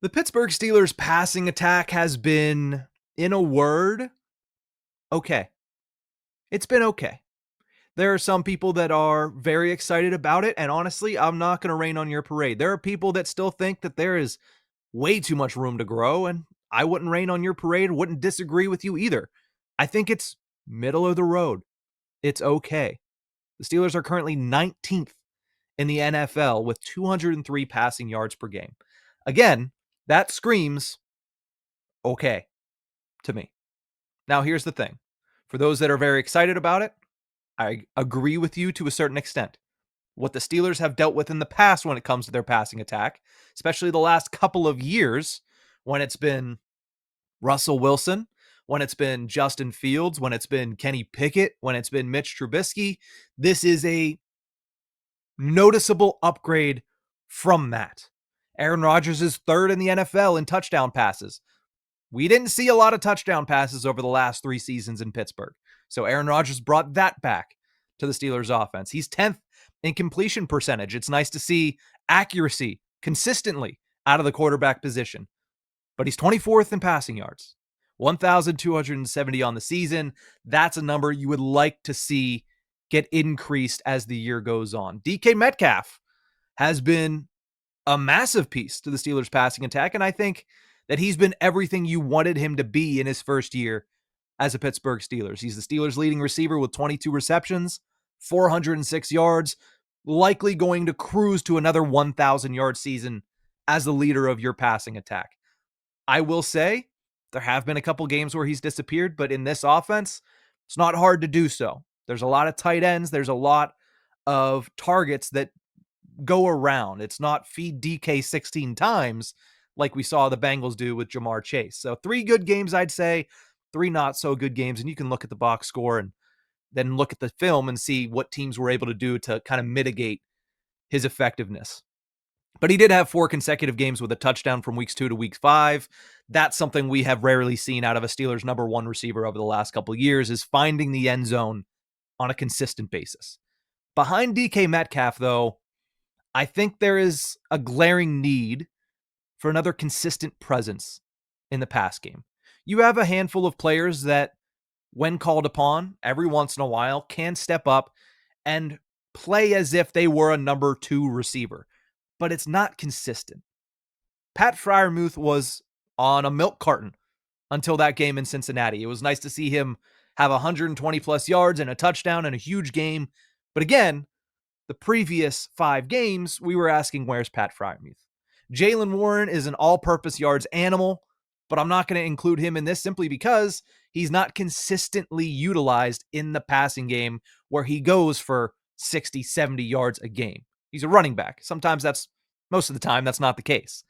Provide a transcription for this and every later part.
The Pittsburgh Steelers passing attack has been, in a word, okay. It's been okay. There are some people that are very excited about it, and honestly, I'm not going to rain on your parade. There are people that still think that there is way too much room to grow, and I wouldn't rain on your parade, wouldn't disagree with you either. I think it's middle of the road. It's okay. The Steelers are currently 19th in the NFL with 203 passing yards per game. Again, that screams okay to me. Now, here's the thing. For those that are very excited about it, I agree with you to a certain extent. What the Steelers have dealt with in the past when it comes to their passing attack, especially the last couple of years, when it's been Russell Wilson, when it's been Justin Fields, when it's been Kenny Pickett, when it's been Mitch Trubisky, this is a noticeable upgrade from that. Aaron Rodgers is third in the NFL in touchdown passes. We didn't see a lot of touchdown passes over the last 3 seasons in Pittsburgh. So Aaron Rodgers brought that back to the Steelers offense. He's 10th in completion percentage. It's nice to see accuracy consistently out of the quarterback position. But he's 24th in passing yards, 1,270 on the season. That's a number you would like to see get increased as the year goes on. DK Metcalf has been a massive piece to the Steelers passing attack, and I think that he's been everything you wanted him to be in his first year as a Pittsburgh Steelers. He's the Steelers' leading receiver with 22 receptions, 406 yards, likely going to cruise to another 1,000-yard season as the leader of your passing attack. I will say there have been a couple games where he's disappeared, but in this offense, it's not hard to do so. There's a lot of tight ends. There's a lot of targets that go around. It's not feed DK 16 times like we saw the Bengals do with Jamar Chase. So 3 good games, I'd say, 3 not so good games. And you can look at the box score and then look at the film and see what teams were able to do to kind of mitigate his effectiveness. But he did have 4 consecutive games with a touchdown from weeks 2 to week 5. That's something we have rarely seen out of a Steelers number 1 receiver over the last couple of years, is finding the end zone on a consistent basis. Behind DK Metcalf, though, I think there is a glaring need for another consistent presence in the pass game. You have a handful of players that, when called upon, every once in a while, can step up and play as if they were a number 2 receiver, but it's not consistent. Pat Freiermuth was on a milk carton until that game in Cincinnati. It was nice to see him have 120 plus yards and a touchdown and a huge game. But again, the previous 5 games, we were asking, where's Pat Freiermuth? Jaylen Warren is an all-purpose yards animal, but I'm not going to include him in this simply because he's not consistently utilized in the passing game where he goes for 60, 70 yards a game. He's a running back. Most of the time, that's not the case.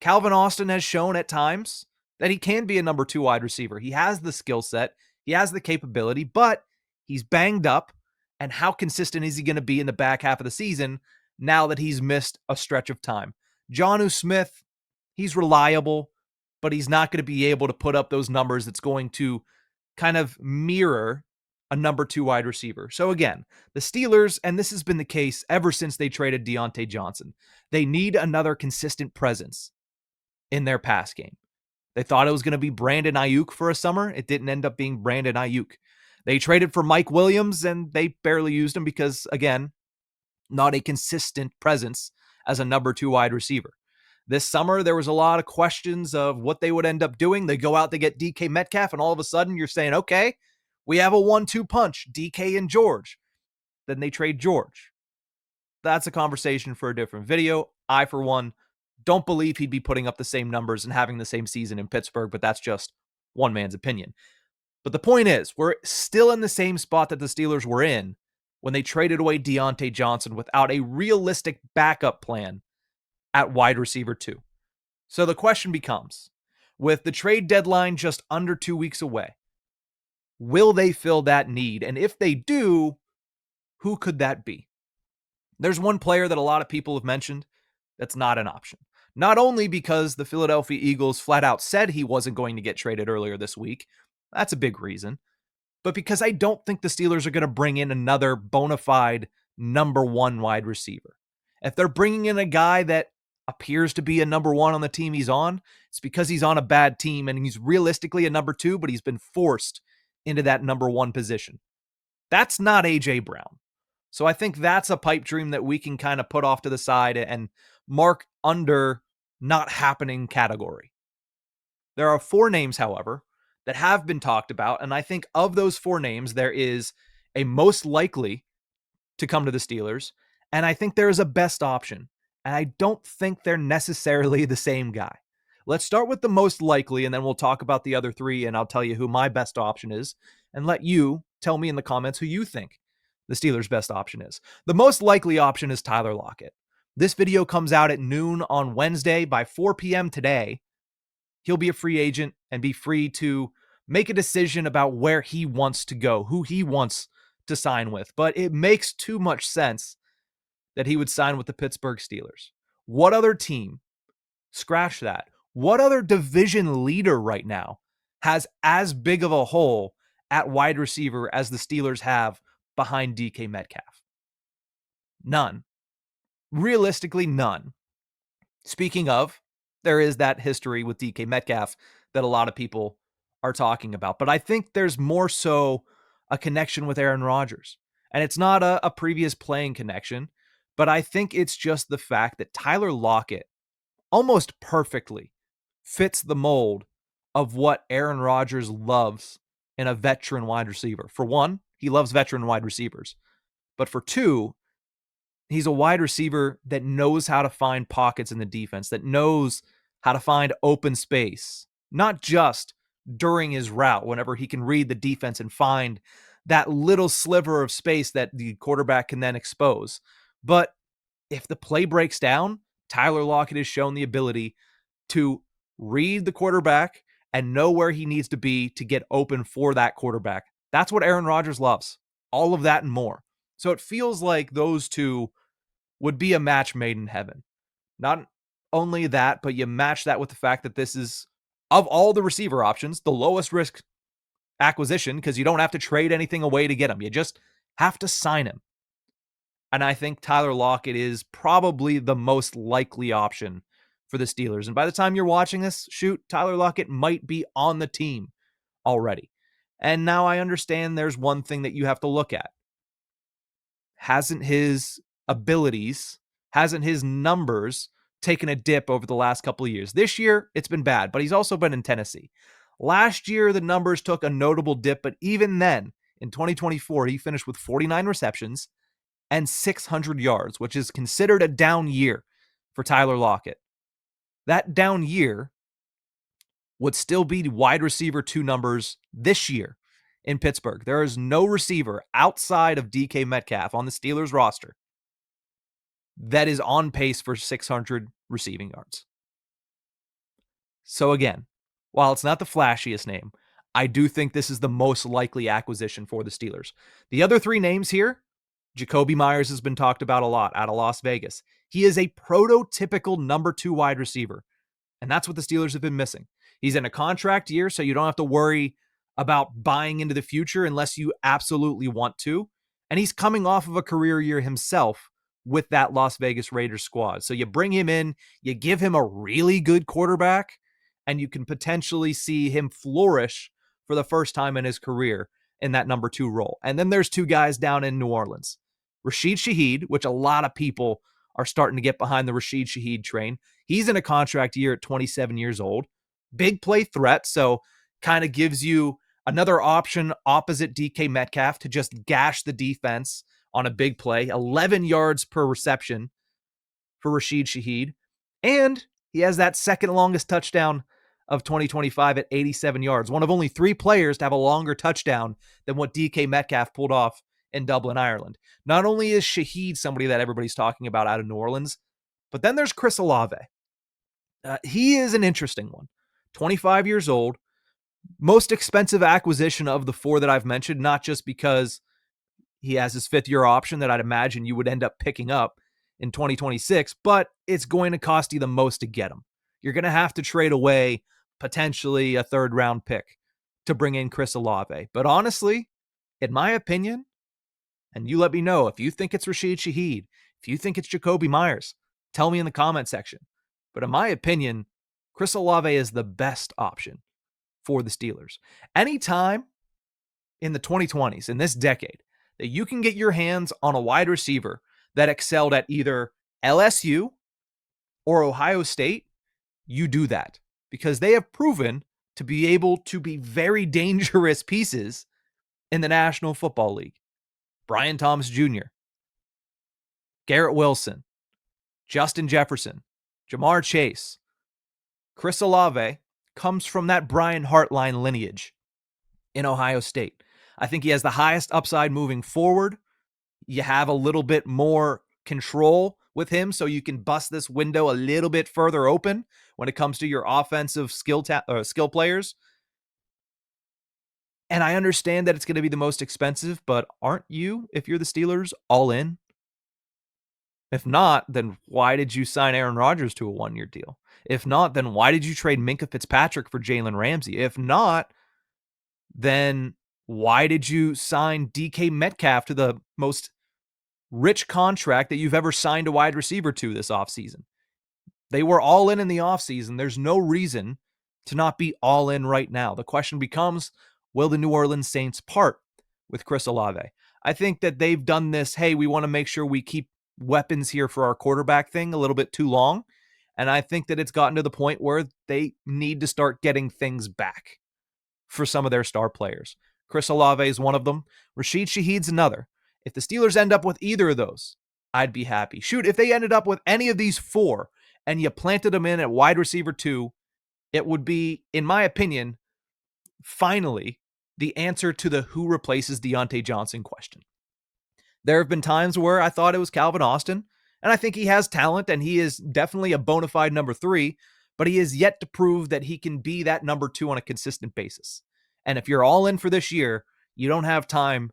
Calvin Austin has shown at times that he can be a number 2 wide receiver. He has the skill set, he has the capability, but he's banged up. And how consistent is he going to be in the back half of the season now that he's missed a stretch of time? Jonnu Smith, he's reliable, but he's not going to be able to put up those numbers that's going to kind of mirror a number 2 wide receiver. So again, the Steelers, and this has been the case ever since they traded Deontay Johnson, they need another consistent presence in their pass game. They thought it was going to be Brandon Ayuk for a summer. It didn't end up being Brandon Ayuk. They traded for Mike Williams, and they barely used him because, again, not a consistent presence as a number 2 wide receiver. This summer, there was a lot of questions of what they would end up doing. They go out, they get DK Metcalf, and all of a sudden you're saying, okay, we have a 1-2 punch, DK and George. Then they trade George. That's a conversation for a different video. I, for one, don't believe he'd be putting up the same numbers and having the same season in Pittsburgh, but that's just one man's opinion. But the point is, we're still in the same spot that the Steelers were in when they traded away Deontay Johnson without a realistic backup plan at wide receiver 2. So the question becomes, with the trade deadline just under 2 weeks away, will they fill that need? And if they do, who could that be? There's one player that a lot of people have mentioned that's not an option. Not only because the Philadelphia Eagles flat out said he wasn't going to get traded earlier this week, that's a big reason, but because I don't think the Steelers are going to bring in another bona fide number 1 wide receiver. If they're bringing in a guy that appears to be a number one on the team he's on, it's because he's on a bad team and he's realistically a number two, but he's been forced into that number one position. That's not A.J. Brown. So I think that's a pipe dream that we can kind of put off to the side and mark under not happening category. There are 4 names, however, that have been talked about, and I think of those 4 names, there is a most likely to come to the Steelers, and I think there is a best option, and I don't think they're necessarily the same guy. Let's start with the most likely, and then we'll talk about the other 3, and I'll tell you who my best option is, and let you tell me in the comments who you think the Steelers' best option is. The most likely option is Tyler Lockett. This video comes out at noon on Wednesday. By 4 p.m. today, he'll be a free agent and be free to make a decision about where he wants to go, who he wants to sign with. But it makes too much sense that he would sign with the Pittsburgh Steelers. What other team, scratch that, what other division leader right now has as big of a hole at wide receiver as the Steelers have behind DK Metcalf? None. Realistically, none. Speaking of, there is that history with DK Metcalf that a lot of people are talking about. But I think there's more so a connection with Aaron Rodgers. And it's not a previous playing connection, but I think it's just the fact that Tyler Lockett almost perfectly fits the mold of what Aaron Rodgers loves in a veteran wide receiver. For one, he loves veteran wide receivers. But for two, he's a wide receiver that knows how to find pockets in the defense, that knows how to find open space, not just during his route, whenever he can read the defense and find that little sliver of space that the quarterback can then expose. But if the play breaks down, Tyler Lockett has shown the ability to read the quarterback and know where he needs to be to get open for that quarterback. That's what Aaron Rodgers loves. All of that and more. So it feels like those two would be a match made in heaven. Not only that, but you match that with the fact that this is, of all the receiver options, the lowest risk acquisition because you don't have to trade anything away to get him. You just have to sign him. And I think Tyler Lockett is probably the most likely option for the Steelers. And by the time you're watching this, Tyler Lockett might be on the team already. And now I understand there's one thing that you have to look at. Hasn't his abilities, hasn't his numbers taken a dip over the last couple of years? This year, it's been bad, but he's also been in Tennessee. Last year, the numbers took a notable dip, but even then, in 2024, he finished with 49 receptions and 600 yards, which is considered a down year for Tyler Lockett. That down year would still be wide receiver 2 numbers this year in Pittsburgh. There is no receiver outside of DK Metcalf on the Steelers roster that is on pace for 600 receiving yards. So again, while it's not the flashiest name, I do think this is the most likely acquisition for the Steelers. The other 3 names here, Jakobi Meyers has been talked about a lot out of Las Vegas. He is a prototypical number 2 wide receiver, and that's what the Steelers have been missing. He's in a contract year, so you don't have to worry about buying into the future unless you absolutely want to. And he's coming off of a career year himself with that Las Vegas Raiders squad. So you bring him in, you give him a really good quarterback, and you can potentially see him flourish for the first time in his career in that number 2 role. And then there's 2 guys down in New Orleans. Rashid Shaheed, which a lot of people are starting to get behind the Rashid Shaheed train. He's in a contract year at 27 years old. Big play threat, so kind of gives you another option opposite DK Metcalf to just gash the defense on a big play. 11 yards per reception for Rashid Shaheed. And he has that second longest touchdown of 2025 at 87 yards. One of only 3 players to have a longer touchdown than what DK Metcalf pulled off in Dublin, Ireland. Not only is Shaheed somebody that everybody's talking about out of New Orleans, but then there's Chris Olave. He is an interesting one. 25 years old, most expensive acquisition of the 4 that I've mentioned, not just because he has his 5th-year option that I'd imagine you would end up picking up in 2026, but it's going to cost you the most to get him. You're going to have to trade away potentially a 3rd-round pick to bring in Chris Olave. But honestly, in my opinion, and you let me know if you think it's Rashid Shaheed, if you think it's Jakobi Meyers, tell me in the comment section. But in my opinion, Chris Olave is the best option for the Steelers. Anytime in the 2020s, in this decade, that you can get your hands on a wide receiver that excelled at either LSU or Ohio State, you do that because they have proven to be able to be very dangerous pieces in the National Football League. Brian Thomas Jr., Garrett Wilson, Justin Jefferson, Jamar Chase, Chris Olave comes from that Brian Hartline lineage in Ohio State. I think he has the highest upside moving forward. You have a little bit more control with him, so you can bust this window a little bit further open when it comes to your offensive skill players. And I understand that it's going to be the most expensive, but aren't you, if you're the Steelers, all in? If not, then why did you sign Aaron Rodgers to a one-year deal? If not, then why did you trade Minkah Fitzpatrick for Jalen Ramsey? If not, then why did you sign DK Metcalf to the most rich contract that you've ever signed a wide receiver to this offseason? They were all in the offseason. There's no reason to not be all in right now. The question becomes, will the New Orleans Saints part with Chris Olave? I think that they've done this, hey, we want to make sure we keep weapons here for our quarterback thing a little bit too long. And I think that it's gotten to the point where they need to start getting things back for some of their star players. Chris Olave is one of them. Rashid Shaheed's another. If the Steelers end up with either of those, I'd be happy. Shoot, if they ended up with any of these four and you planted them in at wide receiver 2, it would be, in my opinion, finally the answer to the who replaces Deontay Johnson question. There have been times where I thought it was Calvin Austin, and I think he has talent, and he is definitely a bona fide number 3, but he is yet to prove that he can be that number 2 on a consistent basis. And if you're all in for this year, you don't have time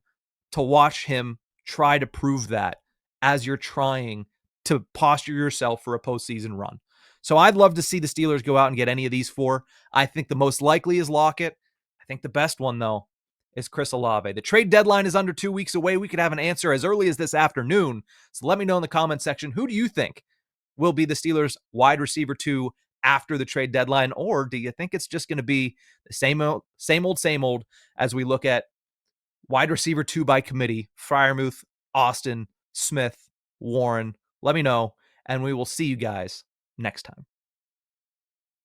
to watch him try to prove that as you're trying to posture yourself for a postseason run. So I'd love to see the Steelers go out and get any of these 4. I think the most likely is Lockett. I think the best one, though, is Chris Olave. The trade deadline is under 2 weeks away. We could have an answer as early as this afternoon. So let me know in the comment section, who do you think will be the Steelers wide receiver 2 after the trade deadline? Or do you think it's just going to be the same old as we look at wide receiver 2 by committee, Freiermuth, Austin, Smith, Warren? Let me know, and we will see you guys next time.